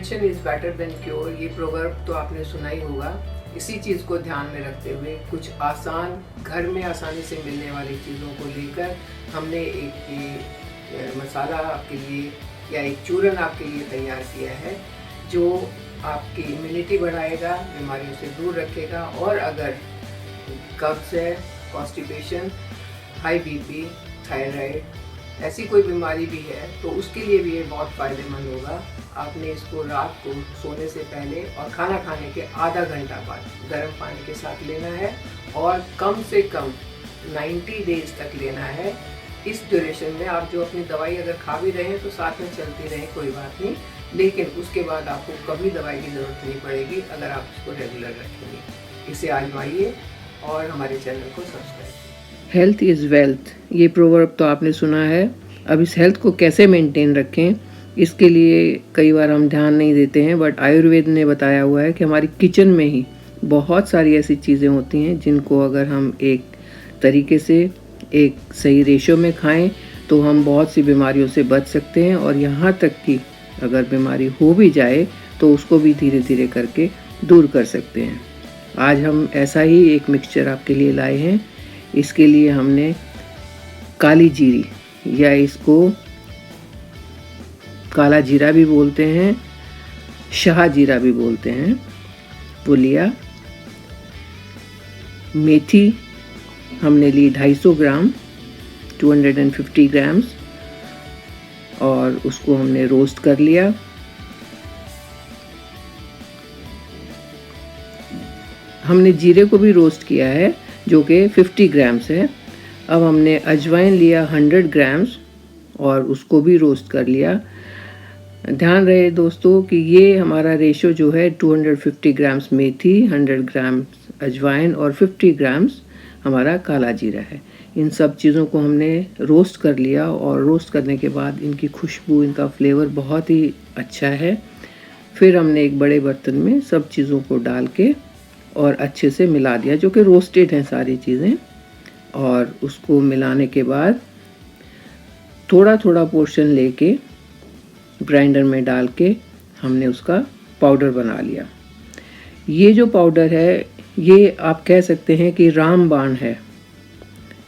Prevention is better than cure, ये proverb तो आपने सुना ही होगा। इसी चीज़ को ध्यान में रखते हुए कुछ आसान, घर में आसानी से मिलने वाली चीज़ों को लेकर हमने एक ये मसाला आपके लिए या एक चूरन आपके लिए तैयार किया है, जो आपकी इम्यूनिटी बढ़ाएगा, बीमारियों से दूर रखेगा, और अगर कब्ज़ है, कॉन्स्टिपेशन, हाई बीपी, थायराइड, ऐसी कोई बीमारी भी है तो उसके लिए भी ये बहुत फ़ायदेमंद होगा। आपने इसको रात को सोने से पहले और खाना खाने के आधा घंटा बाद गर्म पानी के साथ लेना है, और कम से कम 90 डेज़ तक लेना है। इस ड्यूरेशन में आप जो अपनी दवाई अगर खा भी रहे हैं तो साथ में चलती रहे, कोई बात नहीं, लेकिन उसके बाद आपको कभी दवाई की ज़रूरत नहीं पड़ेगी अगर आप इसको रेगुलर रखेंगे। इसे आजमाइए और हमारे चैनल को सब्सक्राइब कीजिए। हेल्थ इज़ वेल्थ, ये प्रोवर्ब तो आपने सुना है। अब इस हेल्थ को कैसे मेंटेन रखें, इसके लिए कई बार हम ध्यान नहीं देते हैं, बट आयुर्वेद ने बताया हुआ है कि हमारी किचन में ही बहुत सारी ऐसी चीज़ें होती हैं जिनको अगर हम एक तरीके से एक सही रेशो में खाएं तो हम बहुत सी बीमारियों से बच सकते हैं, और यहाँ तक कि अगर बीमारी हो भी जाए तो उसको भी धीरे धीरे करके दूर कर सकते हैं। आज हम ऐसा ही एक मिक्सचर आपके लिए लाए हैं। इसके लिए हमने काली जीरी, या इसको काला जीरा भी बोलते हैं, शाह जीरा भी बोलते हैं, वो लिया। मेथी हमने ली 250 ग्राम, 250 ग्राम्स, और उसको हमने रोस्ट कर लिया। हमने जीरे को भी रोस्ट किया है जो कि 50 ग्राम्स है। अब हमने अजवाइन लिया 100 ग्राम्स और उसको भी रोस्ट कर लिया। ध्यान रहे दोस्तों कि ये हमारा रेशो जो है 250 ग्राम्स मेथी, 100 ग्राम्स अजवाइन और 50 ग्राम्स हमारा काला जीरा है। इन सब चीज़ों को हमने रोस्ट कर लिया, और रोस्ट करने के बाद इनकी खुशबू, इनका फ्लेवर बहुत ही अच्छा है। फिर हमने एक बड़े बर्तन में सब चीज़ों को डाल के और अच्छे से मिला दिया, जो कि रोस्टेड हैं सारी चीज़ें, और उसको मिलाने के बाद थोड़ा थोड़ा पोर्शन लेके ग्राइंडर में डाल के हमने उसका पाउडर बना लिया। ये जो पाउडर है ये आप कह सकते हैं कि रामबाण है।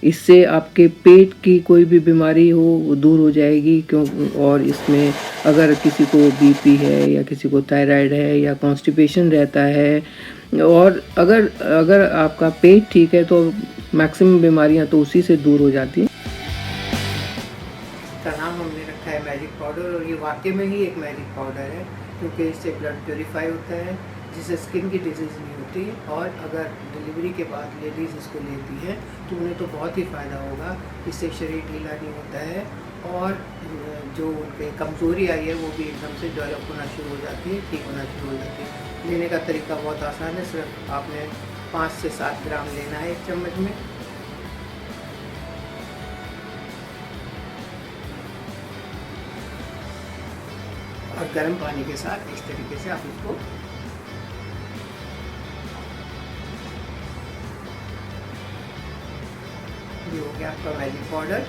इससे आपके पेट की कोई भी बीमारी हो वो दूर हो जाएगी, क्यों, और इसमें अगर किसी को बीपी है या किसी को थायराइड है या कॉन्स्टिपेशन रहता है, और अगर आपका पेट ठीक है तो मैक्सिमम बीमारियां तो उसी से दूर हो जाती हैं। का नाम हमने रखा है मैजिक पाउडर, और ये वाकई में ही एक मैजिक पाउडर है, क्योंकि इससे ब्लड प्योरीफाई होता है, जिससे स्किन की डिजीज़ नहीं होती। और अगर डिलीवरी के बाद लेडीज़ इसको लेती हैं तो उन्हें तो बहुत ही फ़ायदा होगा। इससे शरीर ढीला नहीं होता है, और जो उनके कमज़ोरी आई है वो भी एकदम से डेवलप होना शुरू हो जाती है, ठीक होना शुरू हो जाती है। लेने का तरीका बहुत आसान है, सिर्फ आपने 5 से 7 ग्राम लेना है एक चम्मच में। और गर्म पानी के साथ इस तरीके से आप इसको ये हो गया आपका मैजिक पाउडर।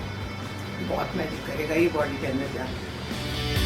बहुत मैजिक करेगा ये बॉडी के अंदर जाकर।